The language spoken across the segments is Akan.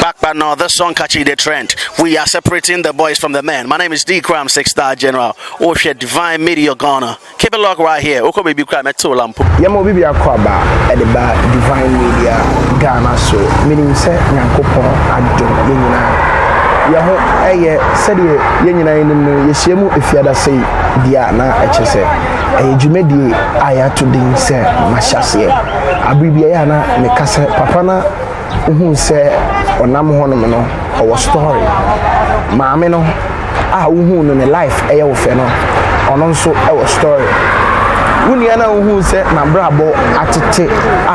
Back now, this song catching the trend. We are separating the boys from the men. My name is D Cram, 6-star general. Oshe Divine Media Ghana. Keep it locked right here. Oko baby cram at Tolampo. Yamo bibi akwaba at the bar Divine Media Ghana. So meaning say Nyankopon adom yenina. Yaho eye said yenina in yesiemu efiada say dia na echese. Ejumedi aya to din say Mahyase3 abibia na mekase papa na uhun say onam honom no our story maame no uhun no ne life eye wo fe no ono nso our story wunia na uhun say na brabo atete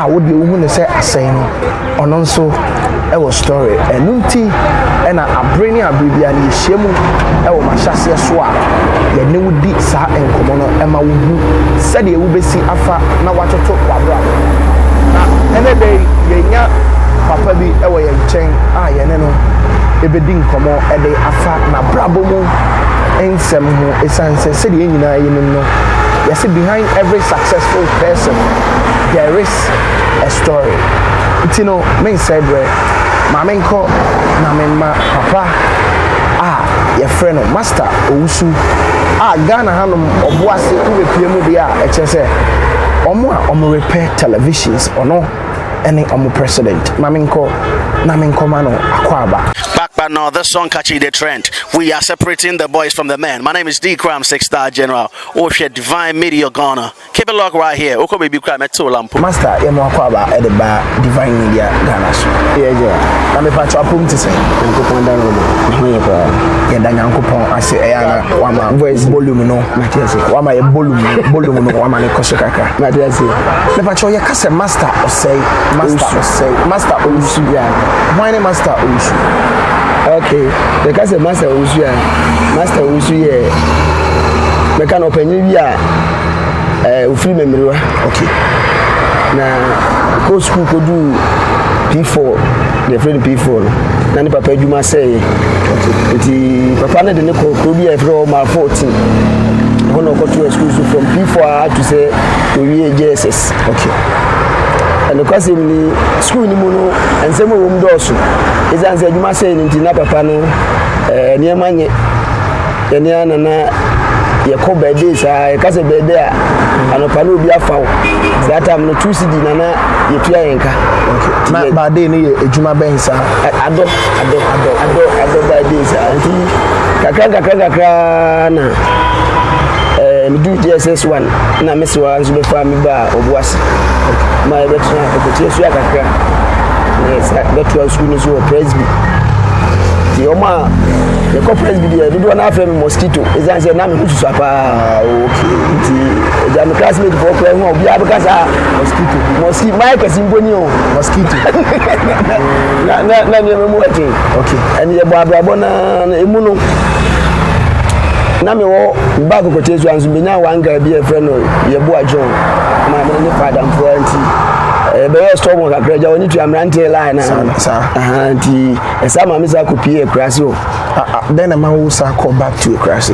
wo de uhun ne say asɛn no ono nso our story enunti na abreni abibia ne yesiemu wo Mahyase3 so a ye ne wudi sa enkomo no ema wuhu sɛde ewu besi afa na watoto kwabra na ene dey yenya papa bi ewo ye nchen ye ne no ebedi nkomo ede afa na brabo mu ensem ho esanse sɛde nyina yenim no yes behind every successful person there is a story itino men say bre mamenko na menma papa your friend Master Owusu Ghana hanum Obuasi Kyekyewere dia echese omo repair televisions ono any omo president mamenko na menko mano akwaba. Back now, this song catching the trend. We are separating the boys from the men. My name is D Cram, 6-star general. Oshe Divine Media Ghana. Keep it locked right here. Oko baby cram at Tolampo. Master yemo akwaba at the bar Divine Media Ghana. Yeah. Na me pa chapum to say. Nyankopon dan no. Yeah, dan Nyankopon ase eyana wama voice volume no. Mahyase3. Wama ye volume no wama ne koso kaka. Mahyase3. Me pa cho ye kase Master Osei. Master Owusu ya. Why Master Owusu? Okay, because Master Owusu ye me kan openyi bia ofiri memriwa. Okay. Na ko school ko do P4, the friend P4 na ni papa adwuma say. Okay. Iti papa na de ne ko bi e fro ma 14. Hono ko to school so from P4 to say to JSS. Okay. And the question ni school ni mu no ensemo wo mdoso izan se adwuma say ni na papa no niema nye ene ana na ye ko birthday sa ye kase birthday a anopa no obi afawo that time no 2 cd na ye tua yenka. Okay. Na birthday ni ye adwuma ben sa ado birthday sa anti kakra na me do JSS 1 na me so anzo be fa me ba Obuasi. My veteran ko so akakra yes veteran school so presby the oma the presby there do na afre me mosquito ezan say na me husu apa. Okay. The jam classmate for ko ho obi abekasa mosquito my person boni o mosquito na me mu ati. Okay. And ye bo abrabo na emu no na me wo back ko tezu anzu benya wanga bi e friend no ye bo ajon ma me ne father for anti be storm ka kraja woni tu amrante line na anti esa ma me sa ko pie krase o then ma wo sa call back to krase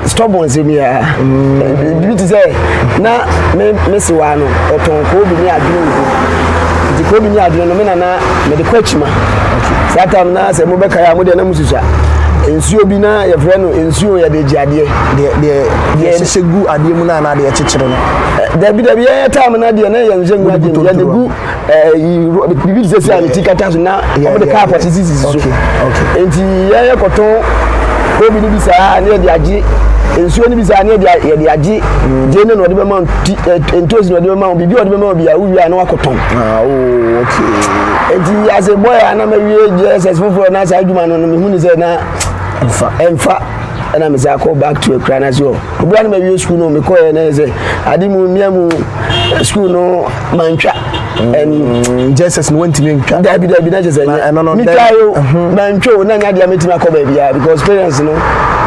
stubborn se mi a bi ti say na me se wa no oton ko bi ni adunu ti ko bi ni adunu no me na me de kwachima satam na se mo be kaya mo de na mususa ensuo bi na ye frɛ no ensuo ye de giade de segu ade mu na de kyekere no dabi ye time na de na ye njengu ade ye de gu bibi sese ani tikata so na o de car for sisi so. Okay. Enti ye koton ko bi ni bi sa na de agi ensuo ni bi sa na ye de agi je ne no de be ma entosi no de be ma bibi o de be ma bi a wi a na wakoton. Okay. Enti as a boy na ma wi JSS foforo na sa adwuma no me hu ni say na emfa na me say call back to a crana so obra na me school no me call na say adimu miamu school no mantwa and JSS no want me ntwa dabi na just no me try o mantwa na nya dia metima call bia because parents no.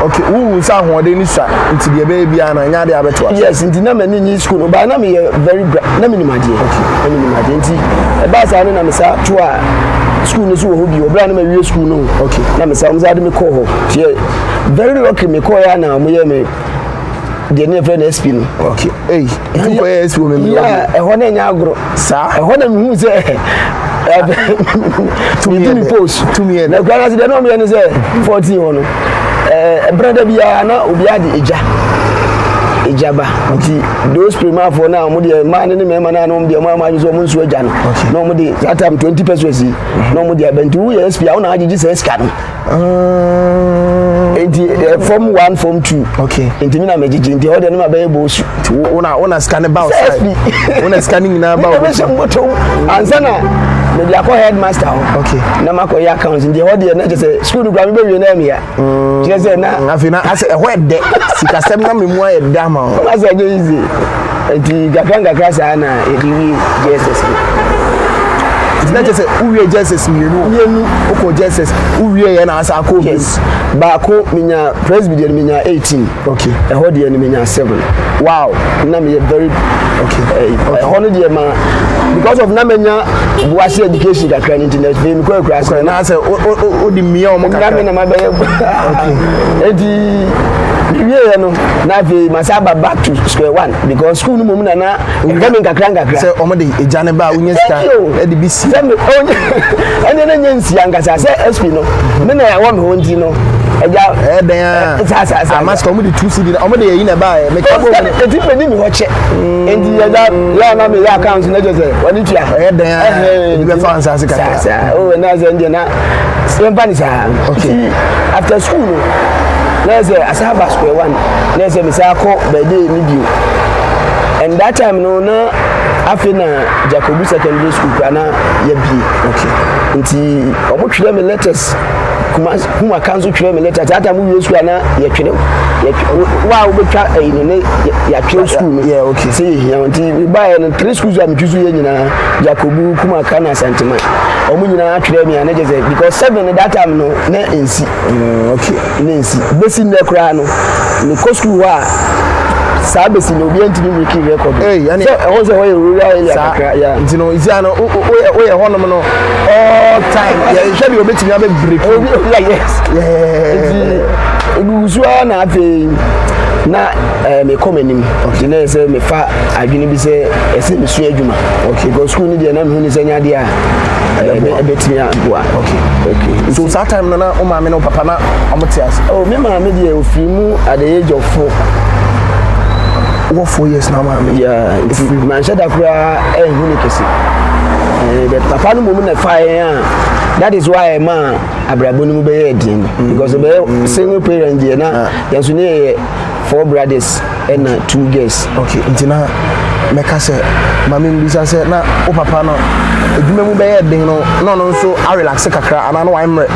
Okay, who sa hode ni sa nti de baby ana nya de abeto. Yes, nti na me ni school no ba na me very na me ni madie. Okay, na me ni madie nti e ba sa na me sa to a school no so ho bi obra na me wi school no. Okay, na me sa mo za de me call ho. Very lucky me call ya na mo ye me de ne friend SP no. Okay, hey, you go SP wo me. Yeah, e ho na nya agro. Sa e ho na me hu say me post to me na kwa se de no me ne say 14 wono brother bia na obi ade ejaba nti those prima for now mo de man ne me man na no de mo ma so mo nsu aja no mo de that time 20 pesos no mo de abenti wo yes pia wo na agiji say ska no enti form 1 form 2 okay enti mi na megiji enti ho de no ma be bo su una scan about side una scanning na about ansa na me dia ko headmaster okay na ma ko ya account ndi ho de na je say school gba me be wi na me ya je say na afina ase e ho de sikasem na me mu aye da ma o ase go easy enti gakanga krasa na ediwi JSS it's not just a uwe JSS mienu oko JSS uwe ye na asa ko yes ba ko minya presbyterian minya 18 okay e ho de ni minya 7 wow na me very okay hono de ma because of na menya Obuasi education kakra ni internet be mi ko class na say o di mi o mo kakra na me na ma be okay edi biye no na be masaba back to square one because school no mum na gamin kakra say o mo de ejane ba unya sta e di bisi ene na nyensi angasa say SP no me na ya wo me honti no eja den sa mask o mo de 2 cd o mo de yi na ba me ka bo e ti pe ni mi ho che enti ya na me ya account na je say woni tia den be fa ansa se kakra sa o na ze ndi na sempa sa okay after school no let's say asaba square one let's say misako by day ni bio and that time no na afina Jacobu secondary school kana ya bi okay nti omo twere me letters kuma kanzo twere me letters that time we school na ya twere wa obetwa ne ya twere school yeah okay say here nti we buy no 3 schools am twizu ye nyina Jacobu kuma kana sentiment omo nyina twere me na je because 7 that time no na ensi okay na ensi besi na kra no ni ko school wa sabesi no bi antini wiki record yani o se we rural area kakra ya ntino isia no o ye honom no all time ya hwe bi obetimi abe break yes egusua na afi na me komenim okay na se me fa adwene bi se ese me sua adwuma okay go school ni de na me hu ni se nya de a ebetimi aboa okay so that time na o ma me no papa na omotias oh me ma me de ofirimu at the age of 4 what 4 years now man yeah if man said that huni kesi but papa no mum na fire that is why man abrabo no be edin because be single parent there na yanso ne 4 brothers and 2 girls okay ntina meka se mama mbisa se na o papa no eduma mu be edin no so I relax kakra ana no wamre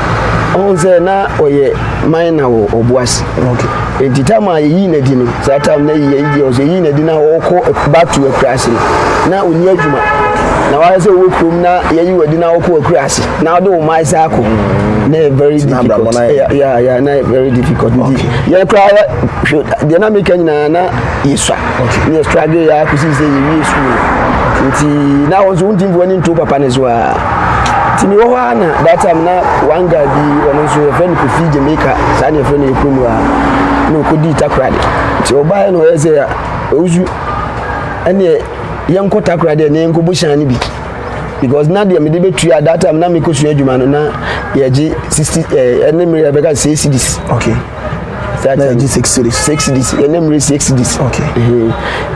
on say na oye mine na Obuasi okay entitama yi na di no that time na yi ozo yi na di na wo back to a crash na oni adwuma na wa say wo krom na yi wadi na wo ko crash na do my cycle na very difficult yeah na very difficult ya kra the na make na yeswa ni struggle ya kusi say yi school nti na wo so ndimbo ni nto papa ne so a timi wo na that time na one guy bi ono so friend ko fi Jamaica sa ne friend e krom a no ko di takrade ti oba no eze ya Owusu ene yanko takrade ne yanko bushan ni bi because na dia me de betu at that time na me ko su adwuma no na ye gi 60 ene me be ka 6 cedis okay that na gi 6 cedis ene me 6 cedis okay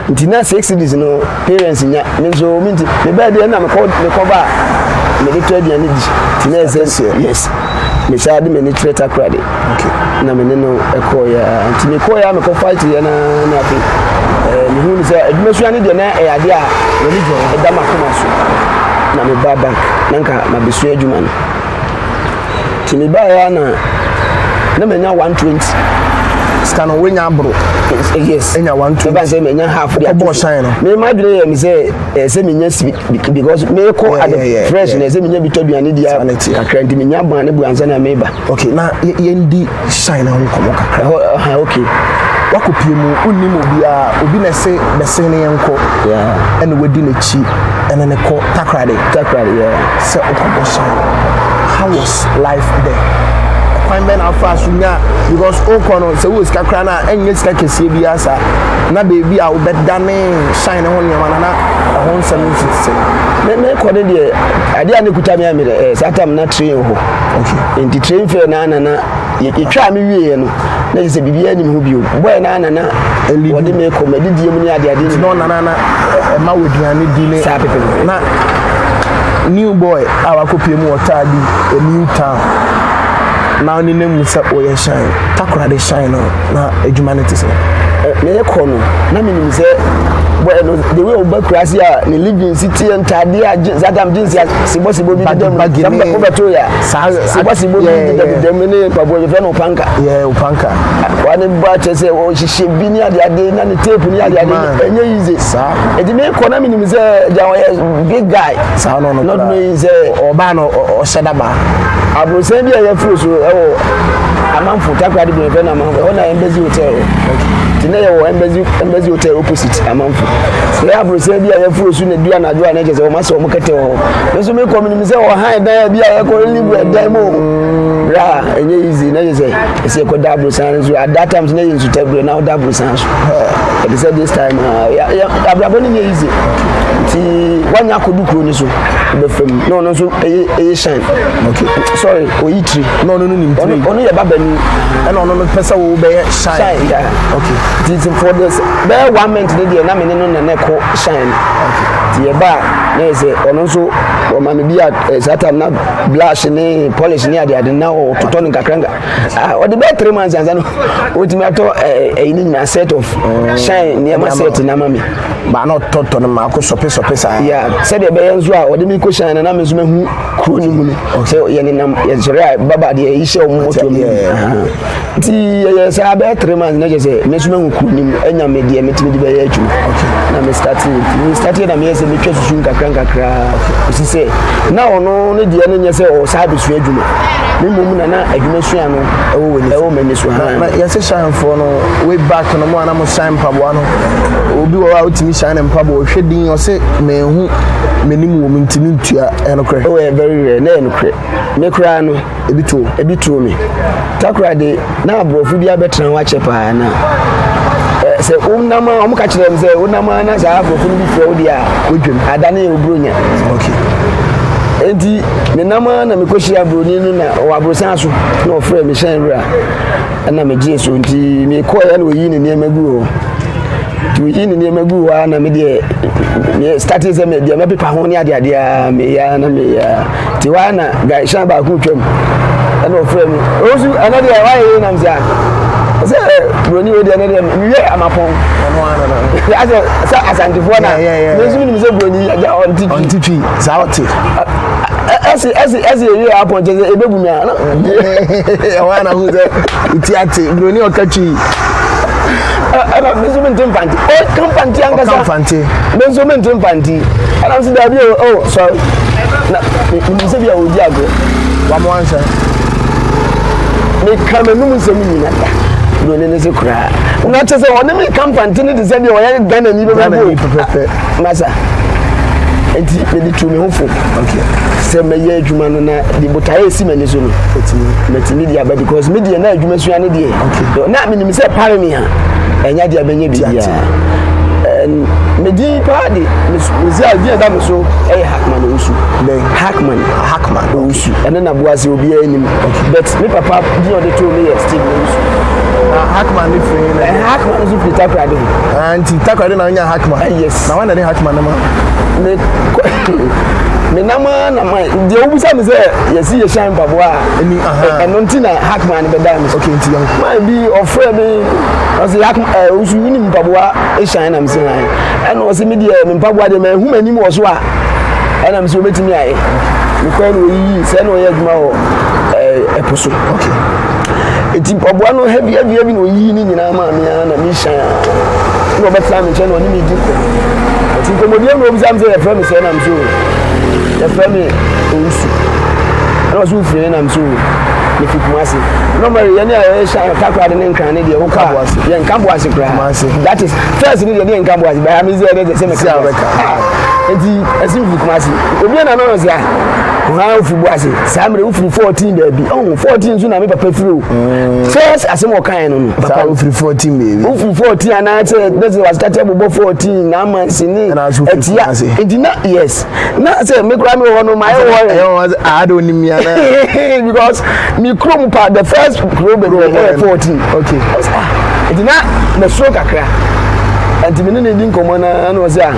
nti na 6 cedis no parents nya me so me nti me be de na me ko ba me de trade ani di ti na eze yes me sa de me ni trade takrade okay na me no ekoya nti me koya me ko fight ye na afi me hu ni say adwumasu ani de na e ade a religion e da makoma so na me ba bank nanka ma besu adwuma no ti me ba ya na me nya 120 scan wenya abro yes enya 120 ba say me nya half dia ko shine no me ma dure me say say me nya because me ko at fresh na say me nya bitoduane dia kakra ndi me nya ban ne bu ansa na me ba okay na yendi shine na nkomo kakra okay wakopie mu unnim obi na se bese ne yenko yeah ene wadi na chi ene ne ko takrade yeah se okobo shine how was life there kwan bɛ na afa so nya because okɔ no sɛ wo sika kra na enye sika kɛseɛ bi asa na baby a wo bɛdane shine ho nneɛma na ho nsɛm nsitse me kɔ de deɛ ade a ne kuta me amere satam na train ho okay enti train fair na yɛtwa me wie no na sɛ bibia nim ho bio boy na wɔde me kɔ madidie mu ne ade no na ma woduane di ne sa pepe na new boy our copy mu water di a new town now ni name say oye shine takura de shine na adwumanity say me kɔ no na me nim say boy no the way obakura a ne living city entade a zatam jeans sibo bi dem samba obato ya sibo bi dem ne pabo be fe no panka wani ba chese o hihye bi ni ade na ne tape ni ade enye easy sa edi me kɔ na me nim say ja big guy sa no not me say oba no o shedaba abrosen bi ya furu so ewo amanfo takwa de bi fe na amanfo ona embassy hotel tine ya wo embassy hotel opposite amanfo so ya abrosen bi ya furu so na dua na dua na chese o ma so mo kete wo so me kɔ me nim say o han dan bi ya kɔ libu dan mo ra enye easy na chese ese kɔ da abrosen so at that time na yin su tabro na da abrosen so they said this time ya abraboni nye easy ti wanya kodu kuro ni so be fam no so e shine okay sorry oitri no nim three ono ye babani and ono pesa wo be shine yeah okay this for this be 1 month dey na me no na ko shine okay ti e ba na say ono so o ma me bia satam na blush ni polish ni ade na o toton nkakranga o de be 3 months anza no o ti me ato ni na set of shine ni ma set na mami ba na toto no ma ko sope sa yeah said e be yanzu a o de mi ko shine na me so mehu kuro ni mu no so ye ni nam ye jere baba de yi she o moto mi ti ye sa be 3 months na je say me so mehu kuro ni mu enya me de me ti me de be ya adwuma na me starting na me say me twa susu nkakra osi say na ono ne de ne nye say o sa be su adwuma me mom na adwuma su ano ewo mani su ha na ye say shine for no way back no mo na mo shine pabo no obi wo a utimi shine pabo hwedin o say me hu menim wo mintimi ntua enokre o very rare na enokre me kra no ebito me takra de na abrofu bia betra wa chepa na se unama omuka kire mze unama na za abrofu bi fro dia odwem adane obronya okay enti me nama na me koshi abroni no na o abrosan so na ofre me shan rura na me je so enti me koya na oyi ne nemagu o tu yi ne nemagu wa na me de me starting se me de me pepa ho ne ade me ya na me ya ti wa na ga shan ba ku twem na ofre me ozu anade wa yi na mza se broni we de na de me amapon no ana sa asantifo na me zumi ni se broni ja on TV za oti as you happen to ebebu me ana wa na hu ze itiate broni okachi ana measurement infanti o kampanti angasa kampanti measurement infanti ana se da bi oh sorry na me se bia oji ago wa mo ansa me kamenu se mi na da no ne se kura una che se wona me kampanti ne de se bia o ya Ghana ni be pepe masa enti me di tu me hofo okay se me ye adwuma no na di botaye si mani so no metimi dia ba because media na adwuma so ane die okay na me nim se pare me ha enya dia benye bia me di party me zi adie da me so Hackman Owusu Hackman Owusu ene na Obuasi obi anim but me papa di o de to me Steve Owusu Hackman ni free na Hackman so fit takrade anti takrade na nya Hackman yes na wana de Hackman na ma me nama na my de obusa me say yesi ye shine paboa eni eno nti na Hackman be dam okay nti yan my be ofre me as Hackman Owusu ni paboa e shine na me say eno o se me de me paboa de me hu mani mo so a ena me so betimi aye me kwa no yi se no ye adwuma o eposo okay eti paboa no heavy no yi ni nyina ma me na me shine no betra me cheno ni me di ko eti ko modie no obusa me say e friend me say na me so the family Owusu no so free na mso me fikumase normally ye na sha takwade ne nkan ne de wo ka ye nkan boase kra that is first ni de nkan boase ba me say de say me ka enti asim fu Kumasi obi na no sia ha ofi Obuasi samre ofi 14 baby oh 14 so na me papa firi first asim okan no papa ofi 14 baby ofi 14 ana say this was started bobo 14 na man sini etia enti na yes na say me kura me ho no my worry I don't need me because me krom pa the first krom baby 14 okay enti na me so kakra enti me ne din komo na no say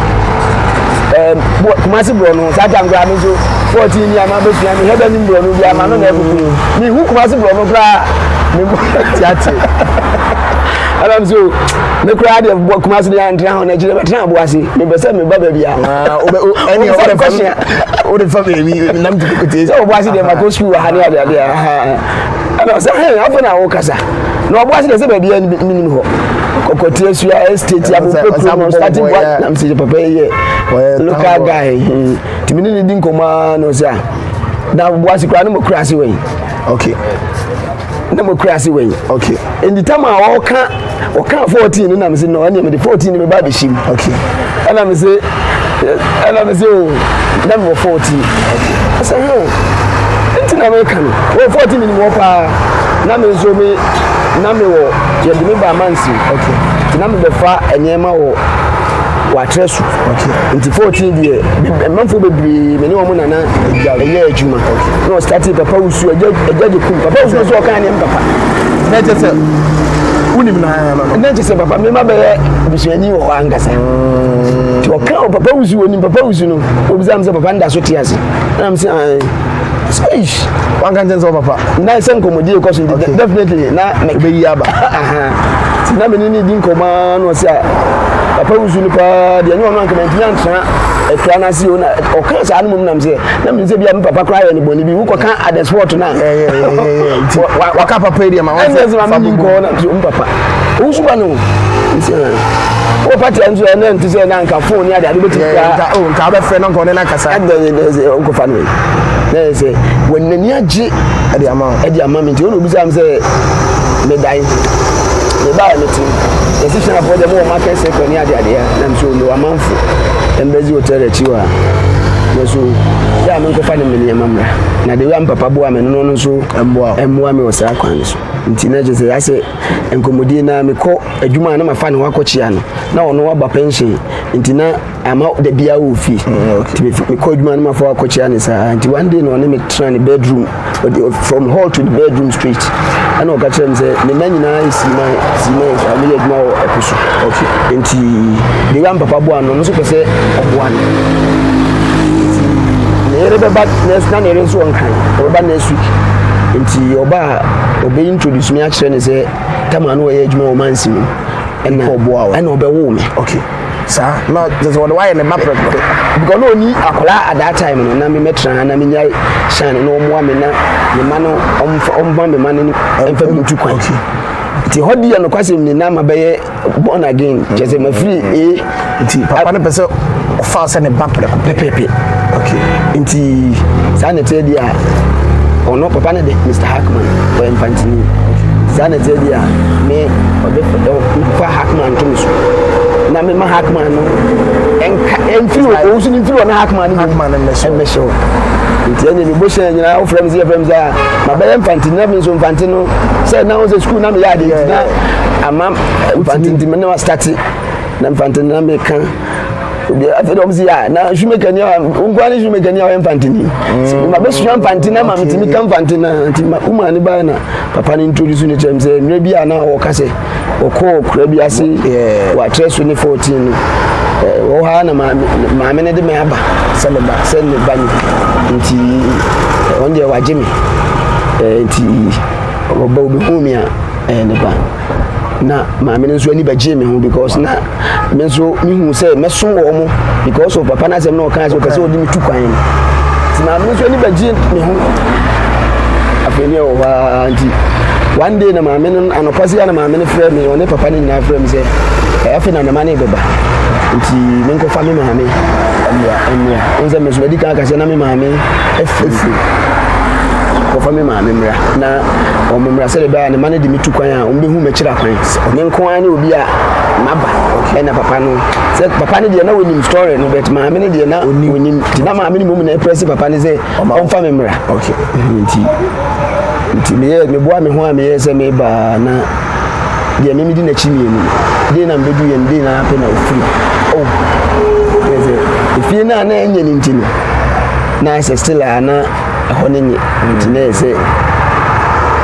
Kumasi bro no sa jam gra no so 14 years na be sua me heda ni bro no bia ma no na ebuku ni hu Kumasi bro no kra me tiate alam so me kra de Kumasi de antra ho na jire betra Obuasi me be se me baba bia any other question o de family nam ti ko te so Obuasi de ma ko school ha ne ade alam so hey afa na wo kasa no Obuasi de se ba bia minimum ho kokotie sua estate ya bo starting what nam se papa ye local guy timini ni din koma no say na Obuasi kra no mo krasi wen okay na mo krasi wen okay in the time I oka 14 no nam se no anya me the 14 me ba be shim okay and me say oh na me 14 okay say enti na me kan 14 ni mo pa na me zo me na me wo ye de me ba mansi okay na me be fa enyema wo watresu okay nti 14 die manfo bebri me ne wo na eye adwuma okay no start papa Owusu ejaje kum papa Owusu so kan ne papa na je se unim na je se papa me ma be bisuani wo angasa ti o kan papa Owusu onim papa Owusu no obizam se papa nda so tiase na am se Swish. One can tell papa. Na sen komodi because definitely na me be yaba. Ti na me ni din koma no se papa Owusu ni pa de anyo no anka mentia ntra e kra na si o na o kan sa anum nam se na me se bia me papa kra ya ni boni bi wo ko kan at the sport na waka papa area ma won se ma mi ko na ti o papa Owusu ba no o pati anzu na nti se na anka phone ya de ade beti kra o nka ba fe na nko ne na kasa o ko fa no na se when nani age ade ama me nti o no bi sam se me dai me ba me ti decision for the more market sector ni ade na me so no amanfo embezi hotel chiwa na so ya me ko fa ne me mamra na de wi papa bo ame no so emboa me wasa kwan so nti na je se ya se enkomodi na me ko adwuma na mafa ne wakochia no na ono wa ba pension nti na ama de bia wo fi nti me ko adwuma na mafa wakochia ne sa nti one day no ne me try bedroom from hall to the bedroom straight ana o ka kire me se ne manyina sima family adwuma o epusu okay nti de wi papa bo ano no so pese oboa no erebe ba next na ere so onkan oba next week nti oba obe introduce me actually ne say tama no ye adwuma o mansi mu ena oboa ena obewo me okay sa no just what why na mapre because no ni akola at that time no na me metra na me nya shine no mo ame na me ma no omba me ma no emfa me ntu kwan nti hodi ya no kwase me na ma be born again just ma free nti papa ne pese fa se ne bapre pepepe okay nti sana te dia ono papa ne de Mr. Hackman o infantini sana te dia me obe fa Hackman to me so na me ma Hackman no enfiri Owusu ni enfiri na Hackman me show nti ene ni bo sha nyina o frem ze ma be infantini na me so infantino say na o ze school na me ya de na ama infantini me na start na infantini na me kan obi afedom si ya na shumekani ungwani shumekani ya infantini ma be su infantini na ma mitimi kan infantini nti ma uma ni ba na papa ni introduce ni tem say mre bia na o kase o ko kura bia se wa tresu ni 14 o ha na ma me ne de me aba se me ba ni nti onje wa jimi nti oba obi hu mi a ne ba na ma me nso ani baje me ho because na me nso mi hu say me so wo mo because of papa na say no kan say pese odi mi tu kwan ti na me nso ani baje me ho afeni o wa anti one day na ma me no anopasi na ma me ne frɛ me one papa ni na frɛ me say afena na ma ne beba nti me nko fa me ma me amia onza me so di kan ka say na me ma me efi kofa me ma memra na o memra se de ba ne mane de mitu kwan a o behu me kira kwan me nko an obi a maba na papa no se papa ne de na wonim story no bet ma me ne de na wonim ti na ma me ni mum na press papa ne se on fa memra okay nti me boa me ho a me se me ba na de me di na chimi enu de na mbedu ye de na pe na ofri ifie na na enye ni ntino na se still ana ho ne nye nti na se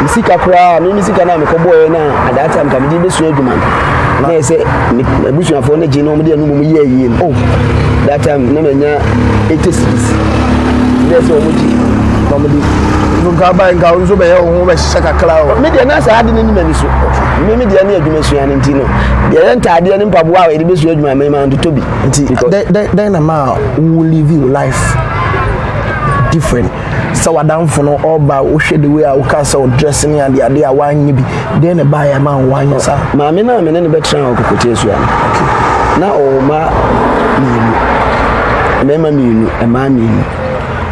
misika kura me misika na me ko boy na at that time ka me di besu adwuma na se abusu afo na je no mo de anu mo ye yie that time na me nya 86 na se o mo ji no mo di nunca ba nga unzo be ho be shaka kala me de na sa ade ni mani so me de na adwuma su an ntino de ntade ni mpaboa we de besu adwuma me ma ndo bi nti then na ma who live your life different so wadamfo no oba wo hwe the way a wo ka so dressing and the ade a wanyi bi then na ba ya ma wanyi sa ma me na me ne be tran okokotie su an na o ma minu e ma minu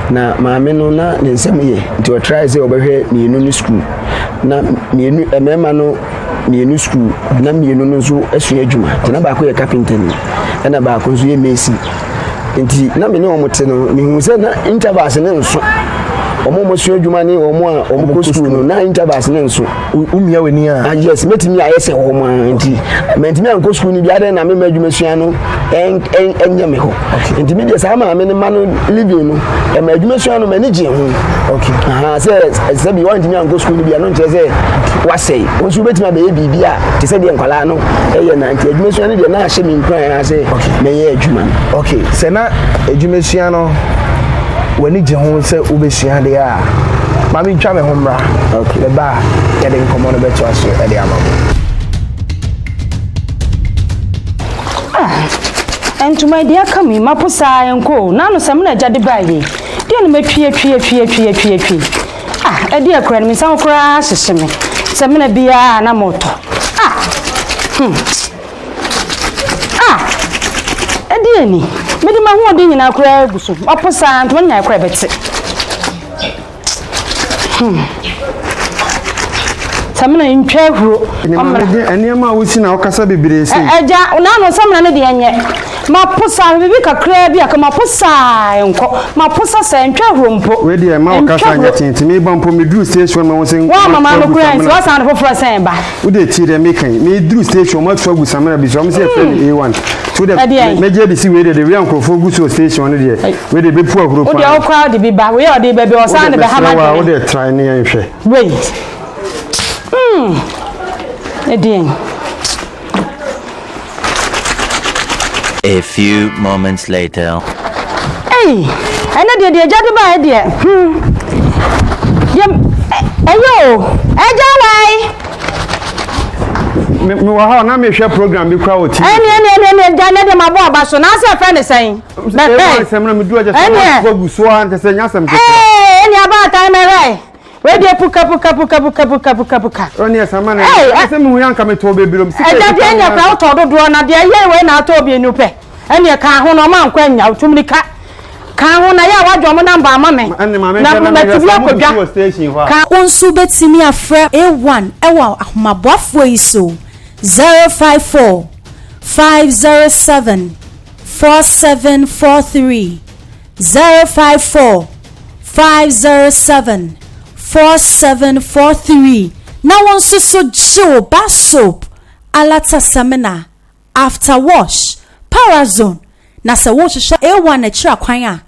na maame no na ne nsem ye nti o try say obehwe mienu ni school na mienu emema no mienu school na mienu no so asua adwuma nti na ba ko ye carpenter ni na ba ko so ye mason nti na me ne omote no mihu se na intervals ne nso omo sua adwuma ni omo a omo ko school no na intervals ne nso umia weni a yes metimi ayese omo nti mentimi an ko school ni bia de na me adwuma sua no enye me ho nti me de sa ma me ne ma no living no e ma adwuma sua no mani je ho okay se bi want me an go school ni bia no nche se wasei onsu betima be bibi a te se de nkwala no eye na nti adwuma sua no de na ahye me nkran ya se me ye adwuma okay se na adwuma sua no wani je ho se obesua de a mami twa me ho mra okay le ba ya de nkomo no beto aso e de amamo entuma dia kami maposa enko na no sem na jade baaye dia no metwie e dia kura ni san kura hyehye me sem na bia na moto e dia ni medi ma ho de nyina kura agusu maposa entuma nya kura beti samina ntwa huro enema wusi na okasa bebere se eja na no samina ne de enye maposa bibi kakra bi aka maposa enko maposa se ntwa huro mpo we de ma okasa anya tintimi ba mpo medru station ma won wa mama no kura nti wasa no foforo sen ba wo de ti de mekan medru station ma twa gusamana bi so am se A1 so de meje bi si we de we ankrofo guso station ne de we de bepu ahuro pa wo de o kwa de bi ba we o de be wasa ne be ha ma wo de try ne yan hwe wait A few moments later. Hey, I know the judge by dear. Ayo, Ajawai. Me wa ha na me hwe program bi kwa oti. Any Janet my boy baso na say friend saying. Hey, semna me do just for guso ante se nyasem ke. Hey, any about time right. Where dey puka. Oni esamana. Ese me hu yanka me to bebirom sika. E dey enya pra to dodo na dey ye we na to bi enu pe. Ene ka ho no ma nkwa nya utumlika. Ka ho na ya wadwo mo namba ama me. Na metibia kodwa. Ka onsu betimi afra A1 ewa ahomaboafo iso 054 507 4743 054 507 4743 na wonso so jiwo ba soap alata samina after wash parazone na se wo hwehwe A1 na kira kwan a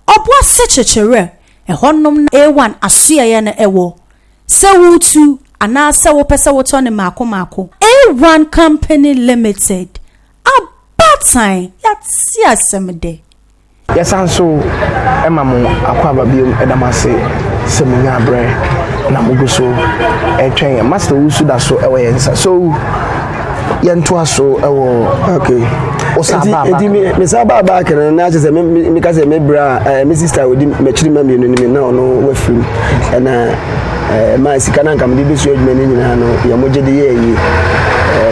Obuasi Kyekyewere ehonnom A1 asoya ye na ewo se wutu ana se wo pese wo to ne mako A1 Company Limited abatan yati asemde yesanso emamu akwaba biom edamase semenya bre na muguso etwen Master Owusu da so ewe yensa so yento aso ewo okay osaba edi me saba ba kana na je se me ka se me bra me sister odi me chiri ma me no ni na ono wafim na ma sika na nkam de besu adwuma ni nyina no ye moje de ye yi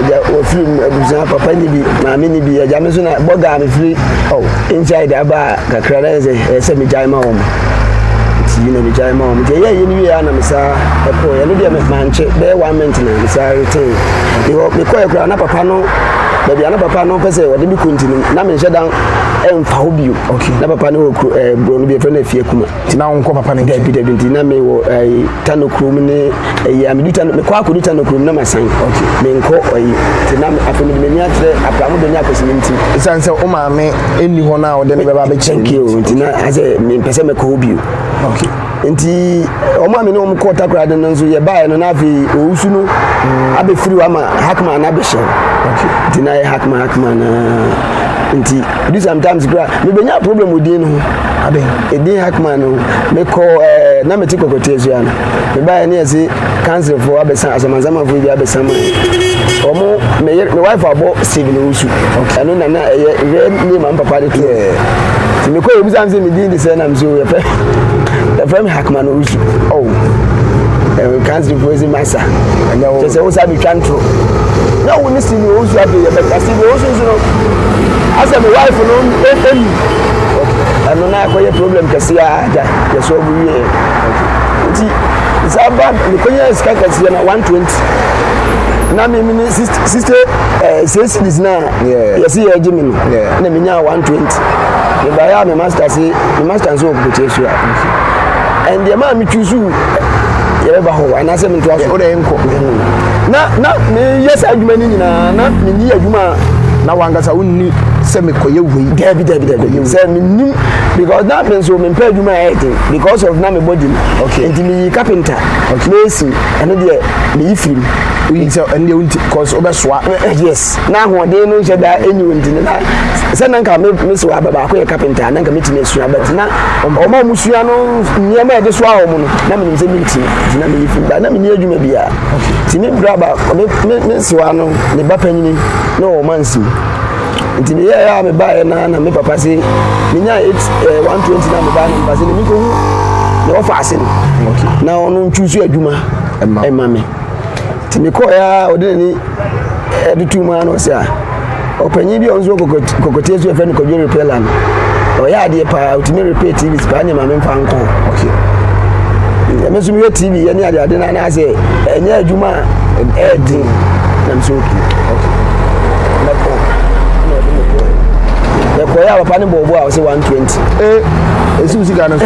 ja wafim abuza papa ni bi ma me ni bi ja me so na boga me free inside aba kakra na se me jai ma wo you know, the giant mom. Yeah, you knew Missa, a boy, and the manche, there 1 maintenance, I retain. You call a ground up a panel, but the other panel, or the continue, Namin shut down and Fabio. Okay, never panel, Bruno be a friend of Fiacuma. Now, Papa Pan, Diname or a Tano Crumine, a Yamitan, the Quack would Tano Crum, number sign. Okay, main call a Tinam, a familiar, a Pramodiaco. It's answer Oma, anyone now, then we thank you. As a Pesame Cobio. Okay. Nti oma me no mkota krade nso ye bae no na afi Owusu no abe free ama Hackman na be share. Okay. Nti na Hackman nti do sometimes gra me benya problem with no abe edin Hackman no me call na me tiko kotezu ana me bae na yesi cancel for abesa asamanzama for bi abesa ma omo me wife abo Steven Owusu. Okay. Anu na name am papa de to ti me call you say me din dey say na me so ye pe the friend Hackman Owusu. Oh, can't refuse Master. I know. Just also be control. No, we need to see Owusu happy, but I see Owusu, you know. As my wife, you know, okay. I don't know what your problem can see. You're so weird. It's about the Konya is kind of 120. Now, me sister says this now. Yeah. You see, Jimmy. Yeah. And me now 120. The buyer, my master say, the master so good. And the man me choose you ever ho and I say me to us na me yes adwuma ni nyina na me ni adwuma na wangasa wonni se me koye wei David say me nim because that means so me pay adwuma anything because of na me body. Okay, and me carpenter. Okay, mason and me ifrim we say and you cause obeswa. Yes, na ho dey no nche da enyu ntine na say na nka me so ababa ko carpenter na nka me tine sua but na o ma musua no niam e de so a o mu no na me say me tine na me ifrim da na me ni adwuma bia. Okay, tine braba me so ano ne ba panyini no o mansi nti me ya me ba na me papa say me nya 120 na me ba na say me ko no offer asin. Okay, na onu choose adwuma e ma me ti me ko ya odeni edutuma no say opanyi bi onzo kokotie so efe no ko repair no o ya de pa ultimate repair TV Spania ma me mfa nko. Okay, me so me TV ya ni ade na say enya adwuma edin na me so okay the koya papa ni bobo a say 120 esu sika na so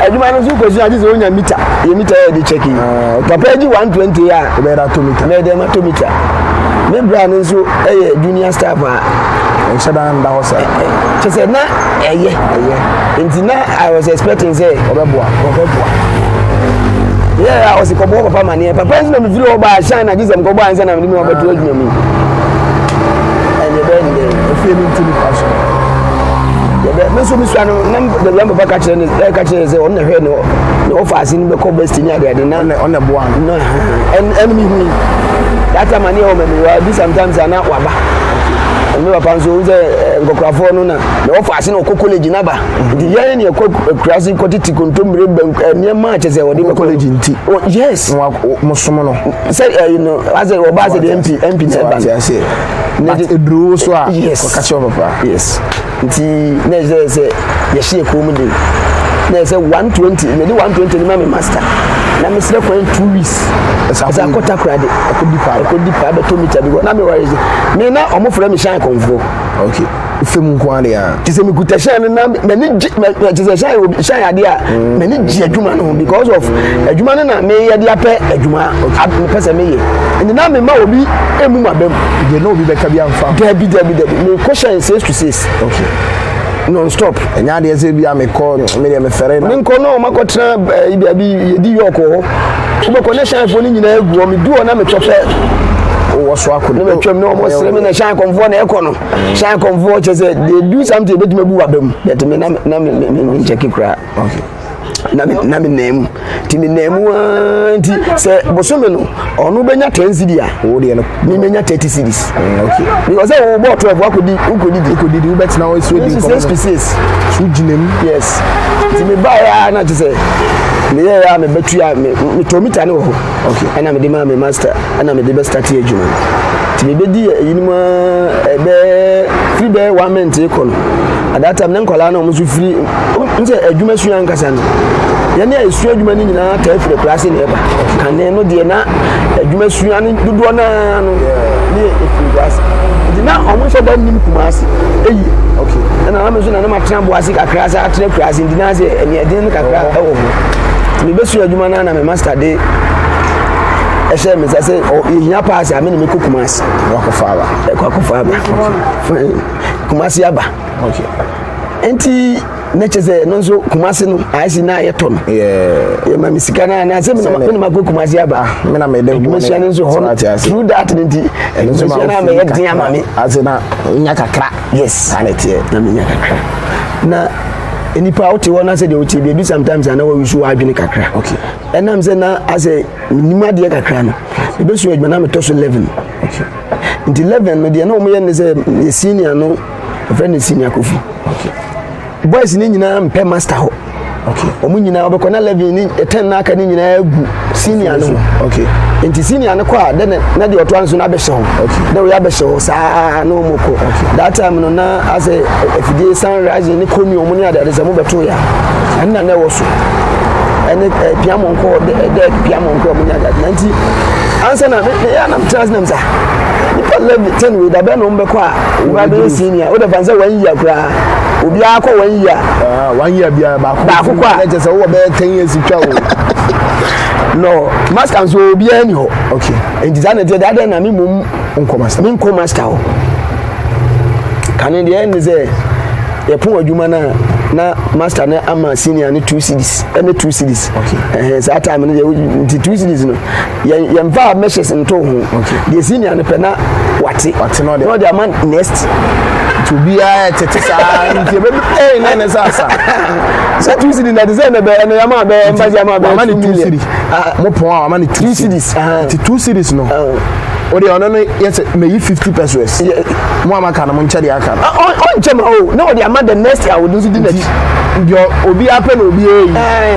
aduma no so ko so adi so onya meter ye meter dey checking papa ji 120 ya be da to meter me dey ma to meter me bra no so junior staff a shada nda ho say che say na eye nti na I was expecting say obeboa yeah I was ko bo papa mane papa nso na me feel oba shine na Jesus ko bo ansa na me obeto aduma mi feeling to the passion. Yeah, me so me so no the number back catch say on the head no offers in the call best in there na on the boan no enemy me that time ani o me we sometimes are not waba me papa so say ngokrafo no na the offers no college na ba the year ni crossing quantity control me match say o the college nti yes mo somo no say you know as a oba say the MP na say but edru so a yes catch your papa yes nti na say ye share kom dey na say 120 me dey 120 ni ma me master na me sele kwan 2 weeks as a quarter crade akodi pa be to meter because na me worry me na omo frame me shine konfo. Okay, femu nko ade a ti se me guta shine na me ni ti se shine ade a me ni ji adwuma no because of adwuma no na me ye de apɛ adwuma me pese me ye and na me ma obi emu mabem de no obi be ka bi amfa dabi me question 6 to 6. Okay, non stop enya de ese bia me call me de me fere na me nko no makotra bia bi di yoko ho me connection phone nyina egu o me du o na me tope wo so akọ me twem no mo sere me na shine convo na ekono shine convo che say they do something bet me bu wabam bet me na check kra. Okay, na me name ti me name anti say bosome no onu benya 10 cedi a wo de no me menya 30 cedis. Okay, because say wo bought 12 ukodi wo bet na wo so di ko so ginem. Yes, ti me buy na che say me ya me betu ya me to meter ne wo. Okay, ana me de ma me master ana me de be start adwuma ti me be di yinima ebe free be 1 month e kono at that time na nkola na omusu free nse adwuma su yankasa no ye na esu adwuma ni nyina ta free class na eba kan no de na adwuma su an dodo na no ni e free class na omuso da nim kumasi eyi okay na na meso na ma tran Obuasi kakra sa atre class ndi na se eni edin kakra e wo ho me besu adwuma na me master de ehye me say ihia pass ame me kokumasi wakofa aba kumasi aba okay enti necheze nonso kumasi no aisi na yeto no ye ma misika na say me ma kokumasi aba me na me de kumasi nso ho through that enti nso na me yedin amame ase na nya kakra yes anetie na me nya kakra na enipa oti wona say de oti be do sometimes na we wisu adwene kakra okay enam say na ase nimade kakra no e be so adwene na me to so 11 okay nti 11 no de na omo ye ne say senior no friend senior kofu okay boys ni nyina mpe master ho okay omo nyina obekọ na 11 ni 10 na aka ni nyina agu senior no okay nti senior no kwa de na de oto anso na be hye ho okay de we ya be hye ho saa no mo ko that time no na ase efide sunrise ni komi omo ni ade se mo beto ya anna na wo so ene piamo nko de piamo nko omo ni ade nanti ansa na ya na trans na mza nipa level 10 we da be no mbekọ a we be senior we da fanza 1 year kra obi akọ 1 year 1 year bia ba ko kwa na je se wo be 10 years twa wo no master so obi ani ho okay enti za na de da na mi mum nko master mi nko master ho kan de en ze ye pon adwuma na master na ama senior ni 2 cedis ene 2 cedis okay so time no de 2 cedis no ye mfa meshes nto ho de senior no pe na wate no de man next to be a tetesa nti be na sasa so 2 cedis na de say na be na yama be mbazi ama be mani 2 cedis mo pon a mani 3 cedis nti 2 cedis no o de ono no yes me 50 pesos mo amaka na mo nchade aka on chema o no de ama the next year we do so dinner ndio obi ape na obi eyi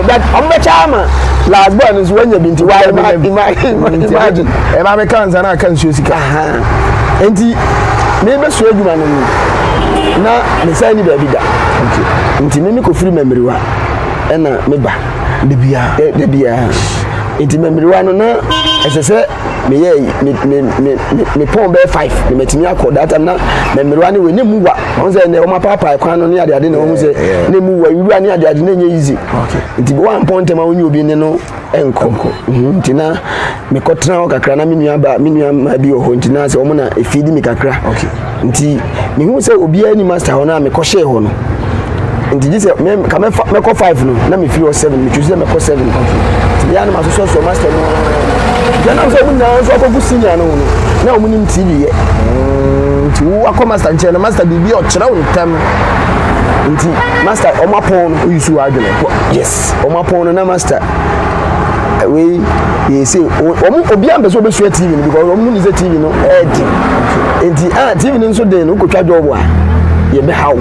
but ombecha ama last born is when you binti why imagine e ba me kan sana kan so sika enti me be so adwuma no na me sai ni ba bi da okay enti me ko free memory wa na me ba de bia enti memory wa no na esese me ye me pon be 5 me metimi akọ that time na memory wa ni we ne mu wa on say ne o ma papa kwan no ne ade na o say ne mu wa wi ani ade na nye easy okay enti be 1 point ma onye obi ne no enko enti na me kotra kakra na menua ma bi o ho enti na say o mo na efidi mi kakra okay enti me hu say obi ani master ho na me ko share ho no nti dise me ko 5 no na me free 7 me choose me ko 7 okay ya na maso so master no ya na so na so ko senior no na omu nim TV ye nti wo akọ master nche na master bibi o kira won tam nti master o mapon o yusu adwene yes o mapon na master we ye say obi ambe so be so TV no because omu ni say TV no nti TV no so dey no ko twa job a ye be how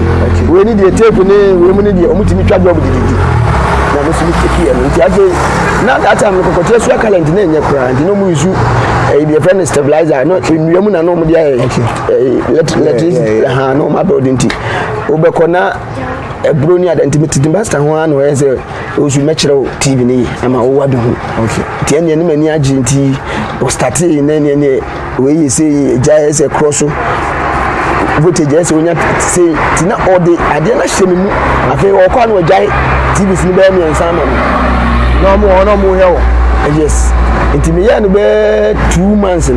we need the tape ne we mu need the omutimi twa job didi na no so be take here nti age na that time ko kote so calendar na enye kra nti no mu use the friend stabilizer no nua mu na no mu dia let ha no ma building nti obekọ na ebroni identity master ho an we say osu mechiro TV ni ama o wado ho okay nti ene ne mani age nti o start ne we say jais cross voltage ese onya say tina all the ade na hye mu afi o kwa no jai TV ni be mi ensama no mo he o yes nti me ya no be 2 months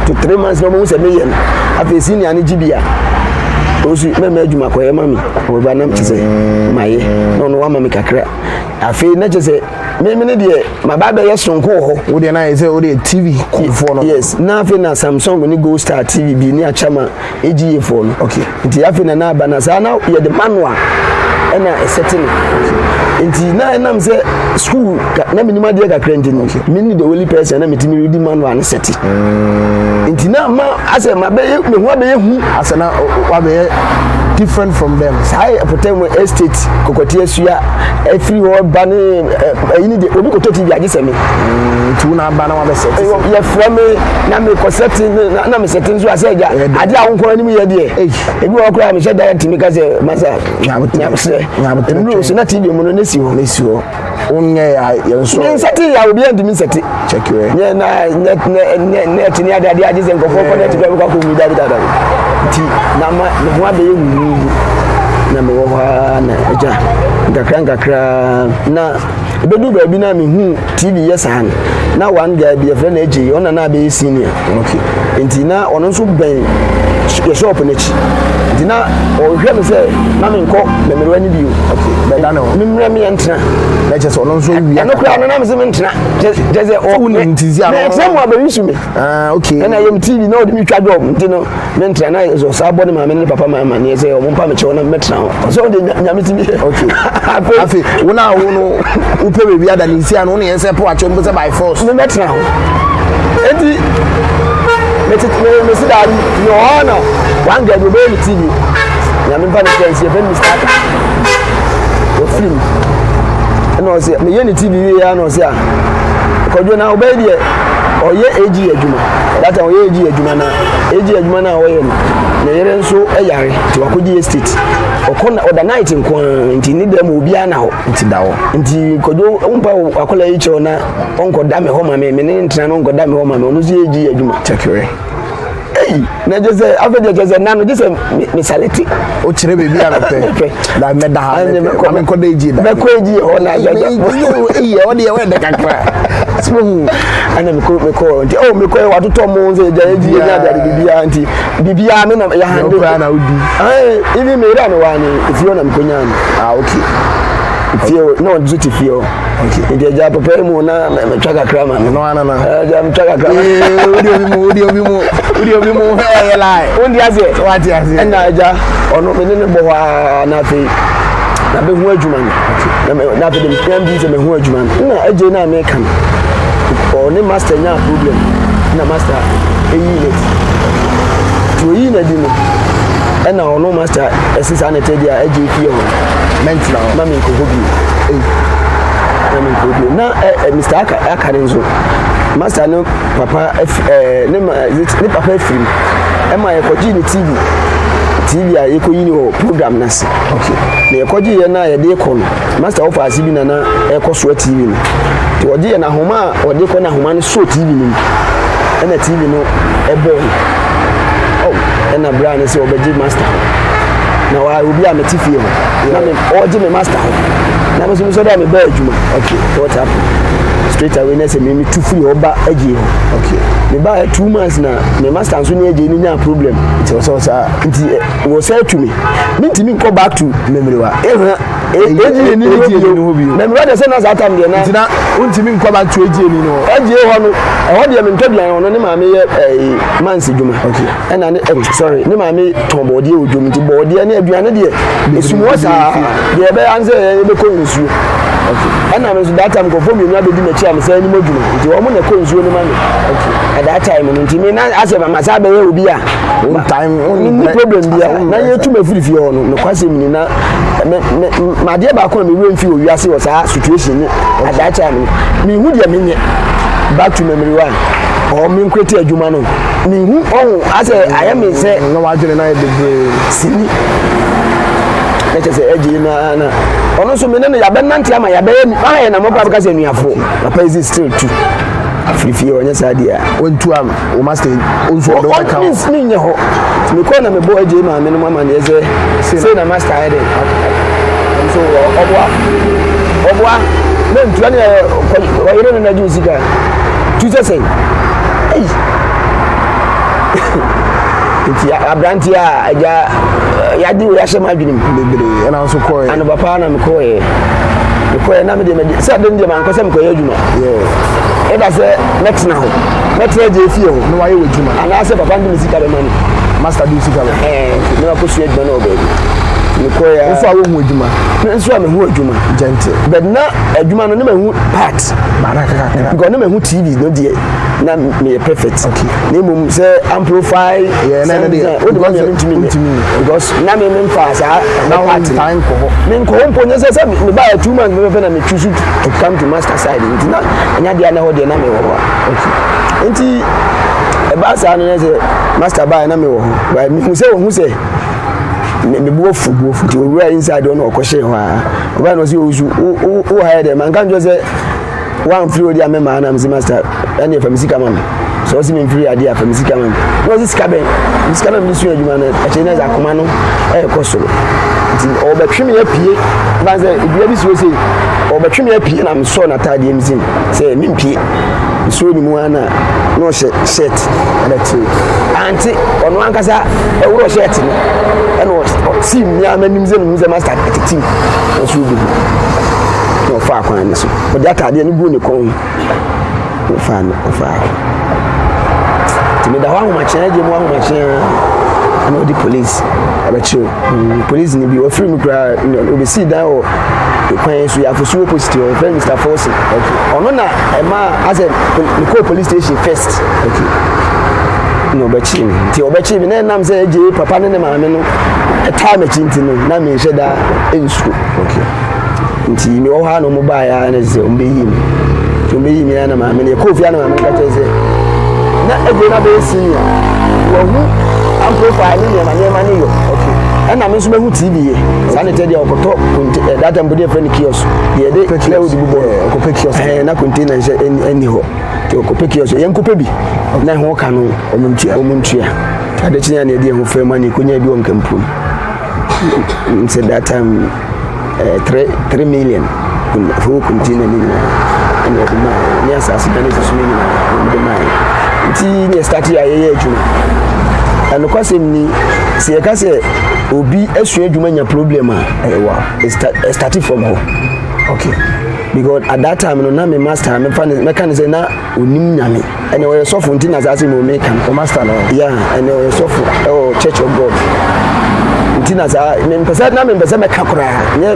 to 3 months no mo se me ye afi senior ni gibia osu me adwuma ko ye mami o ba nam tise maye no wa mami kakra afi na tise me ne de ma ba be ye sonko ho wo de na ye say o de TV kufo no yes na afi na Samsung ni Go Star TV bi ni achama EGA phone okay nti afi na ba na sa na ye de manual na setting nti na nam say school na minima de kakra nti no me ni the only person na metimi read manual na setting nti na ma ase ma be me ho be hu ase na wa be different from them. Sai Potem estate Kokotia Suya every word banning any day obi koto TV agisemi tu na ba na wa be set ye from me na me ko setting na me setting so ase ja ade a wonko anim ye de ebi wo kura me she direct me ka say masa nyamse no so na TV mu no nesi ho onye ya ye so me setting ya obi and me setting check you ye na net ni ade agise nkofo ko net ko ko mi dada ti na ma ho ade ye wu na me wo ha na eja ngakra na ebedu ba bi na me hu TV yes han na one guy be friend eji ona na be senior okay enti na ono nso ben ye shop na chi enti na o hwe me say na me nko me me wani bi okay be da no me mra me entena na je so ono nso wi ana kura no na me se me entena je ze o uni ntizi a na exam wa be wisu me okay na yem TV na o de mi twa job enti no me entena na so sa body ma me ne papa ma ne say o mo pa me che ona me tena so de nyame ti okay afi wona wo no upe bebi ada ni sia no ne yense po acho mbo se by force me metra ho enti me sit down no no one guy go be TV na me pa ne sense e ben Mr. o film no se me ye ni TV we ya no se a kojo na obe die oye eji adwuma that time oye eji adwuma na oye no na yere nso eyare ti wakoji estate okona oda night nko nti ni dem obi ana ho nti da ho nti kojo umpa akola yi cho na onko da me ho ma me ne ntina no onko da me ho ma me onu zi eji adwuma Kyekyewere na jese afede jese nanu jese misaliti o kire bebi ana pe da me da ha me ko da eji da me ko eji ho na jaja iye o de we de kakra smu ana me ko nti o me ko wa toto mo nze ja eji nya da bibia nti bibia me na ya hande na udi ibi me ra me wa ni ifio na me ko nya ni okay ifio no duty fio okay nti ja papa mu na me twaka krama no ana na ja me twaka krama udi obi mu he lai undi azie wati azie na ja ono me ne bo wa na fe na be hu adwuma na fe dem kan bi se me hu adwuma na aje na me kan o ne master nya problem na master eyi let to yi na di no na ono master esisa na tedi a aje fie ho mental na me ko hobi na me ko hobi na Mr. Akare nso master no papa ne papa film ma ekoji ni TV a ekoyi ni o program na se okay na ekoji ye na ye de ko no master of asibi na ekoso TV no ti oji ye na homa a ode ko na homa ni so TV ni na TV no ebe na bra na se obeji master na wa obi a meti fie ho na me oji me master na me so da me ba adwuma okay what happened straight away na say me too free oba agie ho okay me ba 2 months na me master nso ni agie ni nya problem it was also nti wo say to me ntimi go back to memory wa agie ni no hobi na me rather say na that time there na ntimi go back to agie ni no agie ho no ho de me ntodian no ne ma me mansi dwuma okay na sorry ne ma me ton body odwum nti body na aduane de esumo sa de be anze be ko nsuo okay and I'm that time go for me na be di na chi am say ni modwuma nti wo mo na ko nsuo ni ma me okay at that time nti me na ase ma sa be obi a time ni problem bia na ye tu me free ho no kwase mi na ma de ba ko me we mfi owi ase wo sa situation ni at that time me hu de me nye back to memory one or me nkwete adwuma no me hu ase aya me say na wa jere na e bebre sini na che say eji na ono so me ne ya be nante ama ya be aye na mo pa ka say nuafo papa is still too afirifi onye sadi a wontu am o master onso do ka o ni nye ho me ko na me bo eji ma me no mama ne say na master ede so obwa me ntua ne o yire na ju sika tu say ei nti abranti a aja ya di ya she ma dwunim bebre na so koy anu papa na me koy na me de say dem de man ko say me koy adwuma e da say next na ho metre je fie ho no wa ye adwuma ana say papa ndi sika be mani master do sika be me ko su adwuma no baby koya ofa wo hu adwuma nso me hu adwuma gentle but na adwuma no na me hu part mana kaka because na me hu TV no de na me perfect okay na mum say amplify na de because na me fast na part time ko me ko mponye say me buy 2 months me na me choose to come to master side na anya de na ho de na me wo okay enti e ba sa no say master buy na me wo ho me say me buofu ti owura inside on okoshe ho a oba no say Owusu o hide dem man kan just say one free odi amema na me master and if sika man so si me free adi afam sika man no this sika ben ni su adwuma na a chene za koma no e kosoro ti obetwe me apie ban say ibia bi so say obetwe me apie na me so na tade em zin say me mpie so ni mu ana no shirt na ti anti ono ankasa e wuro shirt no e no team ni amanim ze no master team so bi no fa kwan ni so o de atade ni bu ni kon no fa ti me da wa ma chen je mu wa ma chen ana di police abachi police ni bi o free me kra o see that o kwan so ya fosu opposite o friend Mr. Force okay ono na e ma as a police station first okay no bachi ti obachi bi na nam say je papa ne maame no time chinti no na me hweda ensu okay nti mi o ha no mo ba ya na ze ombeyi mi na maame ne ko fi na maame ka cheze na eje na be senior wo hu am profile ni ma ni yo okay and I'm also TV. Sanitary or that and body friend kiosk. Yeah, they play with the boy, kiosk, and I contain anyhow. To kiosk, young copebi. Now, who can Omuntia? I didn't see any idea who fair money could you do on Campun. Said that time 3 million who continue and yes, as many as the mind. It's started a year. And of course, ni si eka se obi esua adwuma nya problem a started from home. Okay. Because at that time no na me master me can say na onim nyame and we so for ntina za say mo make am master no. Yeah, and we so for Church of God. Ntina za me pesa na me pesa me kakura nye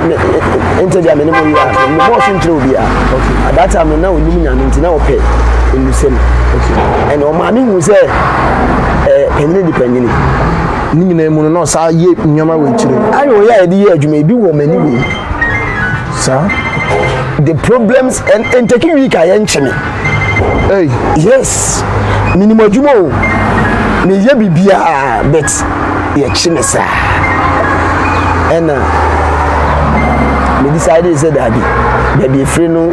entedia me mo ya me mo so ntire obi a. Okay. At that time no na onim nyame ntina o pay in the same. Okay. And o ma me hu say penny depending ni nyina mu no sa ye nyama we chire ayo ya edi ye adwuma bi wo mani we sir the problems and taking week ayen chime hey yes minimum adwuma o me ye bibia bet ye chime sa and me decided say that be free no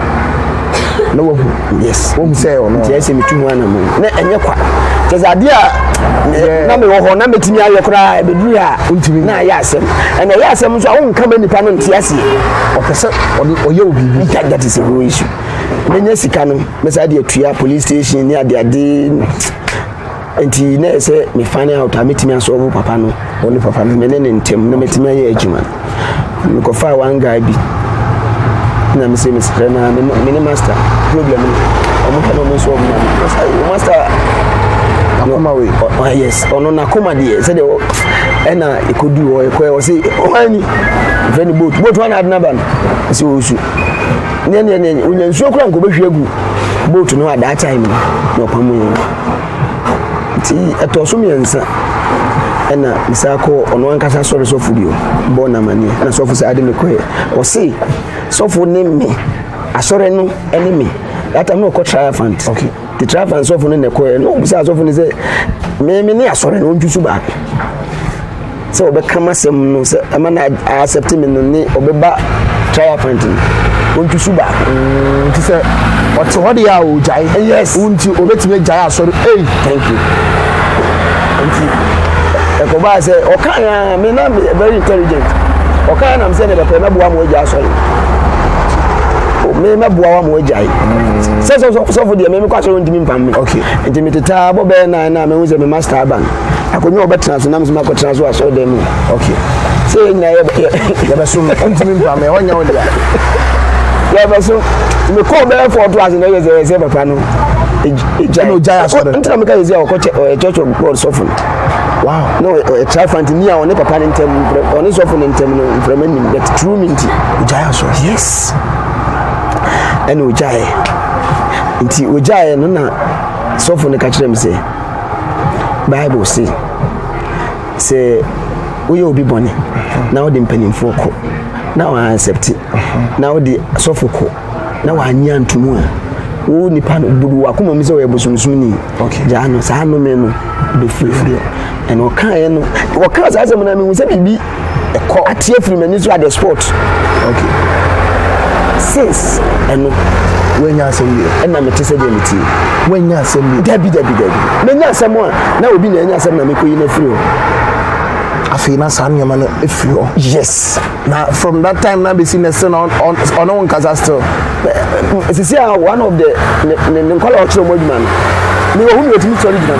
wo yes wo say o no yes me tu ana mu na enye kwa tzadia na me wo ho na metimi aye kra be duru ha untimi na ya asem and ya asem so won ka manipa no ntiase o pese o ye obibi that is a real issue menya sika no me say de atua police station ni ade enti na say me find out metimi aso papa no woni papa no me ne ntem na metimi aye adwuma me ko fa one guy bi na me say me sekre na me master problem no o mo so master akoma we oh yes ono na akoma de say de ena ikodu o ekwe o say ohani very boat one ad na ban say Owusu ne unya nsuo kura nko behwe gu boat no at that time no pamu ti etoso miensa ena misako ono ankasa sori so fudio bona mani na so fu say ade me kwe o say so fu ne me asore no enemy that time no ko triumphant okay the triumphant so fu ne kwe no bisa so fu ne say me ne asore no ntwusu ba so obekama sem no say amana accept me no ne obeba triumphant ntwusu ba nti say what ya o jai yes unti obetime jai asore hey thank you nti ekoba say okan me na very intelligent okan na me say ne be na boa mo jai asore me boa mo jai say so for the me kwa so ntimi mpam me okay nti me teta bo be na me hu say me master ban akonyo obetena so na me makotena so asore dem okay say na ye be so ntimi mpam me honya won dia ya be so me ko be for to as na ye say papa no ejai no jai asore nti na me ka ye say okoche Church of God so fun Wow. No, try finding me on the papa in term on his often in term of remaining that true minty. Ujaya so. Yes. And Ujaya. Inti Ujaya no na so for the catch them say. Bible say we will be born. Now the penny for co. Now I accept it. Now the sofoko. Now I nyan to more. Wo nipa no budu akoma mi se we bosomsomni okay ja no sa no me no be free and o kan ye no o kan sa se mo na me hu se bibi e ko atie free mani so at the sport okay since and when ya asem bi and na me tese de meti when ya asem bi dabi me nya asem a na obi na nya asem na me ko yi na free o afina sanyama no efio yes now from that time now be seen on Kaza still it's one of the color of man me who you to original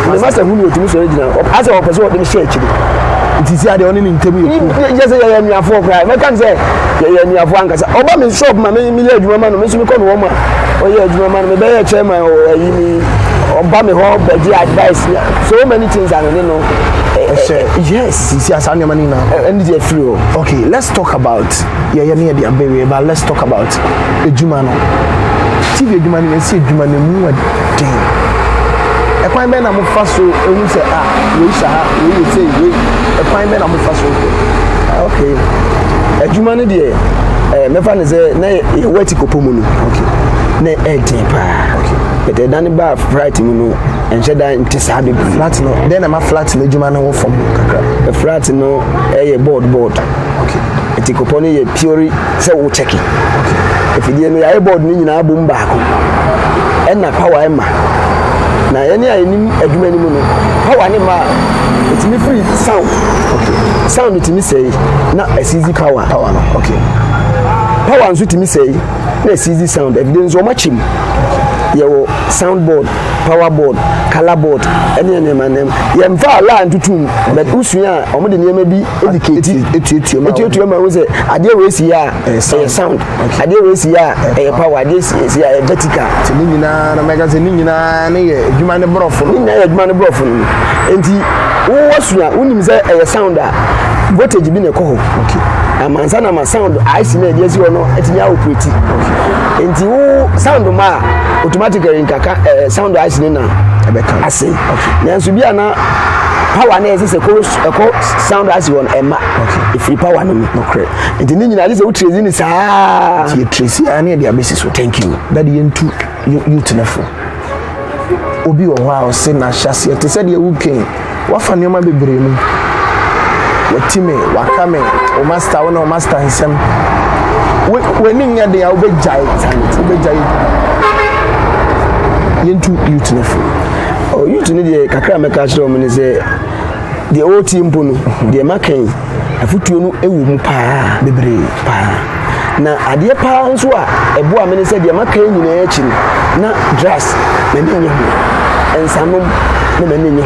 the master who you to original as a person of the church it is here the only interview just say you are for cry me can say you are for ankasa oba me shop ma me adwuma man me so me come wo ma o ye adwuma man me be chairman o yi oba me ho be advice so many things I don't know. Yes, you see as any money now. And the free. Okay, let's talk about near the baby, but let's talk about the Jumano. TV Jumani and see Jumani more day. A fine man I'm fast so we say we say a fine man I'm fast okay. A Jumani dear, my fan is a wetiko pomunu. Okay. Ne edimpa. Okay. But the done bar fright and said that it is a big flat no. Then I'm a flat no Jumano from a flat no a board. Okay. A tikoponi a purely so check it. Okay. If you didn't a board meaning a boom back and a power emma. Now any a Jumani mono. How anima it's me free sound. Okay. Sound it me say not a easy power. Okay. Power and to me say let's easy sound evidence so much him. Your soundboard, power board, color board, any name and name. You am far land to tune, but Usuya, or the name may be educated. It was a dear race here, a sound, a dear race here, a power, this is here, a vertical. Nina, a magazine, you man a brothel, man a brothel. And he was a sounder, voltage been a call. A man sound, I see me, yes, you know, it's now pretty. And you sound ma automatically in kaka sound ice na I say okay then be na power na is a sound ice on emma okay if you power no correct and the nyina is what trace ni sa you trace ani dia basis so thank you that you into you tenafo obi o wa o se na hyase te said you ken wa fa ne ma bebre mu watime wakame o master nsem when you are there, be giant, be giant. Into you to the oh, you to the kakra me catch them and say the old team pono, the making a foot you know a woman pa, bebre pa. Now, a dear pounds were a boy man said, the making in a chin, not dress, and some men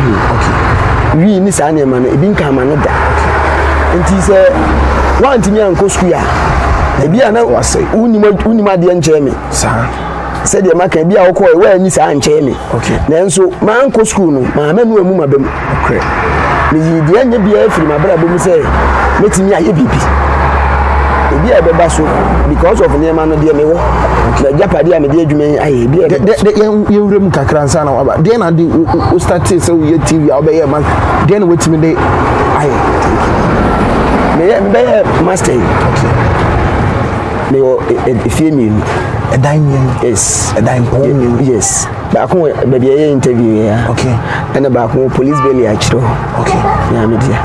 okay. We miss any man, it didn't come another. And he said, one to me and Cosquia. Ebia na wase unima de enche me said the market bia wo ko we ni sa enche me okay nanso man ko school no ma manu amu mabam okay ni de anya bia afiri mabra bom say metimi aye bibi ebia be baso because of near man no de me wo na japade a me de adwuma aye bia ye wurem kakra nsa na waba de na de o start say we TV a obeye man de na wetimi de aye me master okay me if you mean a diamond yes a diamond yes back when baby interview yeah okay and back when police belly achiro okay yeah me dia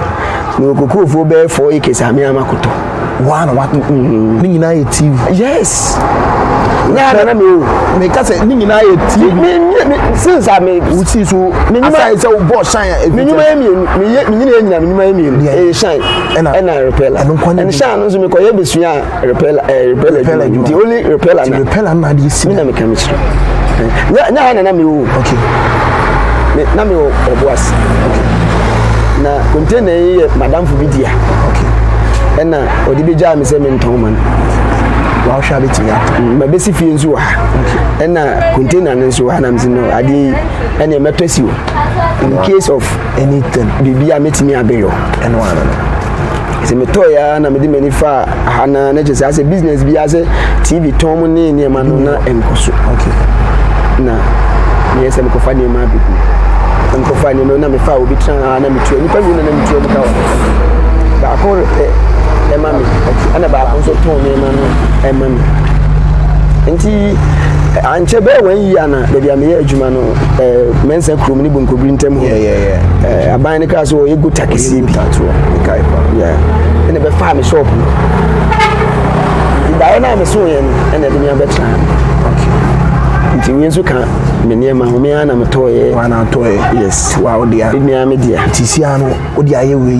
me kokoko fo be 4 acres ami amakoto one what ni nyina ye TV yes na me ka say ni nyina ye TV me since I me uti so me nyima say o boss shine me nyima me nyina me nyima me shine and repeller and shine no so me ko ye besua repeller the only repeller na dey see me na me ka me chiro na me o okay na me o Obuasi okay na container madam for bidia okay and na odi beja me say me nton man wa hwa betimi ma besi fie nso ha na container nso ha na mzino ade ene metosiwo in case of anything bibia metimi abeyo eno ana se metoya na mede manifa hana na je say business bi ase TV tom ne ne ma no na enkoso okay na me yesa me ko fa ne ma biku enkofa ne na me fa obi tran na metua nipa bi na metua bi ka ba ko mami ana ba ko so ton me ma no mami nti anche be wan yi ana da bia me adwuma no mensa krom ni bonkobri ntem ho aban ne ka so ye go takisi bi tato kai pa ene be fa me shop da na me so ye ene de me abetra nti wi nso ka me ne ma ho me ana me toye wana toye yes wa odia me am dia tisi ano odia ye we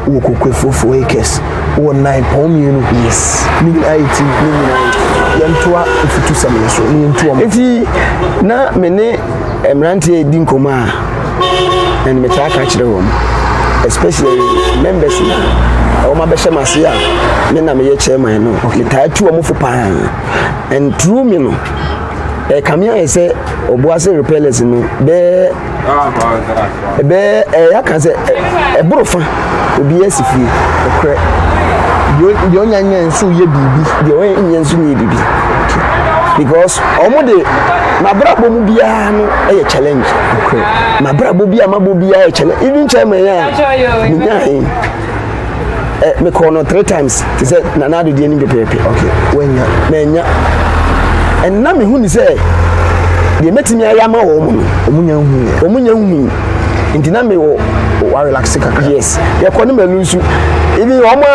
wo kokwefofo acres wo 9 pound yes ni IT ni yantoa ifutu samye so ni ntoa enti na me ne emrante edi nkoma and me taka kire wo especially members na o ma be shemase a me na me ye chairman no me ta tu o mo fo pan and through me no kamia ese Obuasi repellers no be ya kan se eborofa obi asifie okre de onyanya nso ye bibi de onyanya nso ye bibi because omude mabrabo mu bia no e challenge okre mabrabo bia mabo bia e challenge even chairman ya nyai me call no 3 times to say na na do de ni pepepe okay wenya menya and na me hu ni say de metimi ayama wo mu omunya hu nti na me wo relax kakra yes ye kono melu nsu ibi omo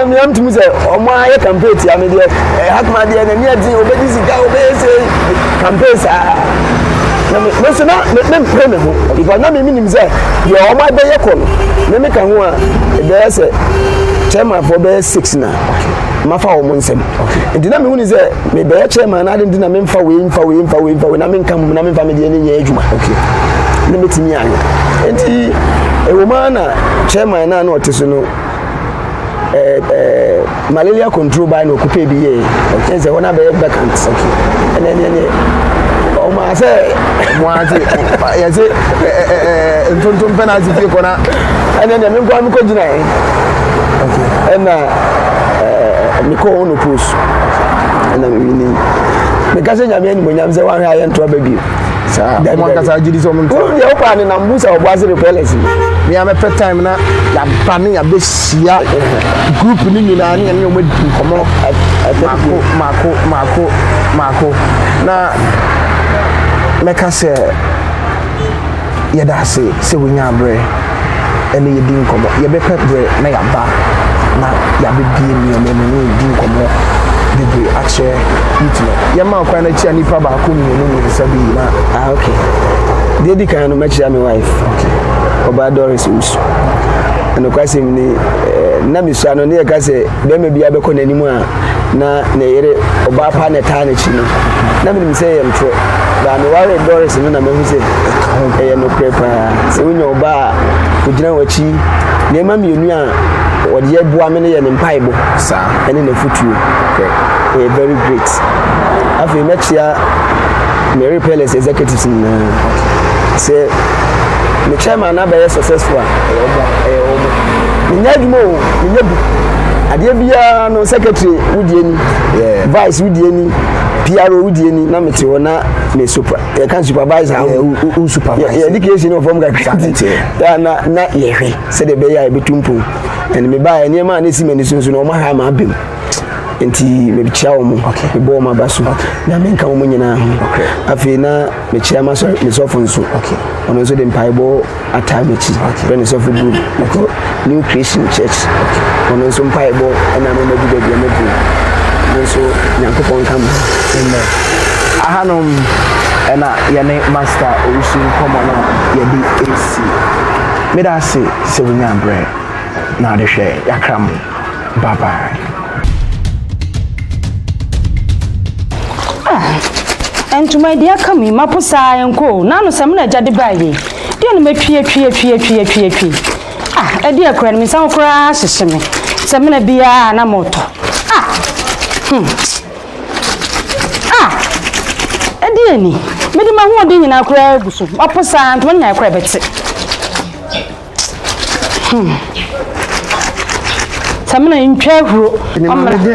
me am tumi say omo aye campaign ti ame de hakma de na ni adi obedi sika obese campaign sa na me so na me pray me ho because na me minim say ye omo be ye kono me ka ho a e be say chairman for be 6 na mafa wo monsem nti na me hu ni say me be chairman na de na me mfa we na me nkam na me mfa me de ni adwuma okay na metimi anya nti ewoma na chairman na na oteso no malaria control by no kupe bi ye okay say wona be vacant okay ene o ma say mo ati ya say ntontom penalty fi kona ene me nko mi ko gina okay ena mi ko ono push ena mi ni me ka se nyame ni mo nyam se wan ha ye nto ababi sa mo kasa jidi so mo nto ye o kwa ni na mbusa Obuasi repellers me am per time na ya ba ne ya be sia group ni nyina ne ne o ma di komo mako na me ka se ye da se we nya bre ene ye di komo ye be bre na ya ba na ya be bi ni o me ni di komo bibi ache itno ye ma kwa na chia nipa ba ko ni no sabi na okay dedi kan no match my wife okay Doris Owusu and kwasem ni na mi so no ne ka se be me bia be ko nanimu a na ne yere oba pa ne ta na chi no na mi se ye mtwe ba me ware Doris no na me hu se e no prepa se wonya oba ko gina wachi ne ma mi enu a wode ye bua me ne ye ne mpaibo sa ene na futuo okay very great afi mechia Mary Palace executives na say the chairman na be successful omo nyadimo nyabu ade bia no secretary wudie ni vice wudie ni PRO wudie ni na mete wona me super e kan supervisor u supervisor education of form gravity na yehwe say the be ya betumpu and me buy any man na si mani sunsun o ma ha ma abem enti me bichia wo mo me bo ma baso na me nka wo nyina ho afi na me chia ma so me so funso ono so de mpaibo atamechi when so for group new creation church ono so mpaibo na me madu de de madu no so nyankopon kam amen ahanom ena yene Master Owusu komo na ye di AC me da se wo nya bre na de hwe yakram bye bye. And to my dear coming, Mapusa and Co. Nano Samna Jadi Baye. Dear me twie. Ah, a dear friend, Miss Alcrash, Samina Bia and a motor. Ah, ni me di ma ho de nyina kura gusu oposa ntwa nya kura beti samina ntwa huro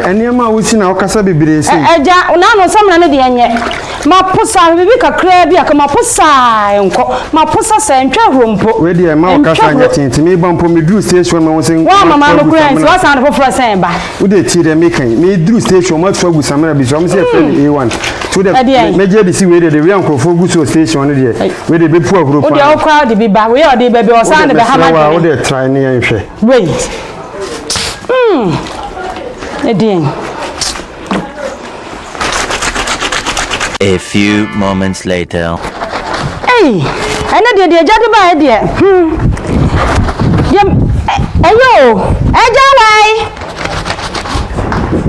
enema wusi na okasa bebere sei eja na no samina ne de enye maposa bibi kakra bi aka maposa enko maposa se ntwa huro mpo we de ma okasa nya tinti me ba mpo me dru station ma wonsen wa mama no kura nti wa san foforo sen ba wo de ti de me kan me dru station ma twa gusamara bi so me se fe A1 so de meje de si we de we ankrofo guso station ne de we de be pu ahuro pa wo de o kwa de bi ba we o de be o san de be ha ma wo de try ne yan hwe wait A few moments later. Hey, I know the jadi ba dia. Ayo, why?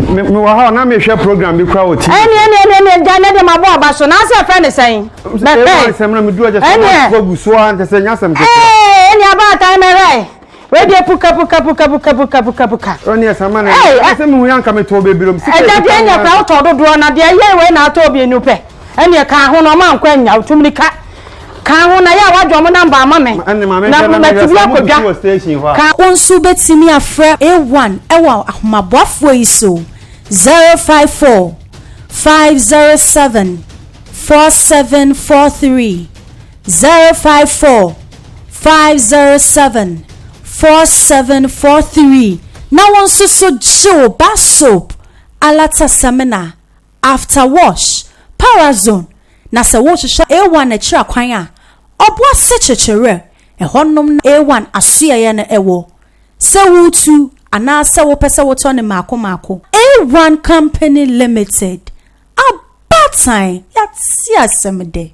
Me wa ha na me hwe program bi kwa oti. Eni jana de mabo abaso na se friend saying. Be semna me duo just ko guso an te se nyasam ke. Eni aba time right. We dey puka. Oni asama na. Ase me hu yanka me to bebirom sike. Eja de enya pra to dodo na de ye we na to bi enu pe. Eni ka ho no ma nkwa nya utumni ka ho na ya wadwo mo namba ama me. Na matibia kodwa. Ka onsu betimi afre A1 ewa ahomaboafo iso 054 507 4743 054 507 4743 na wonso so Joe Bar Soap alata seminar after wash power zone na se wo hwehwe A1 na kira kwan a Obuasi Kyekyewere ehonnom A1 asoye na ewo se wutu ana se wo pese wo to ne mako A1 Company Limited abatan ya ti asemde.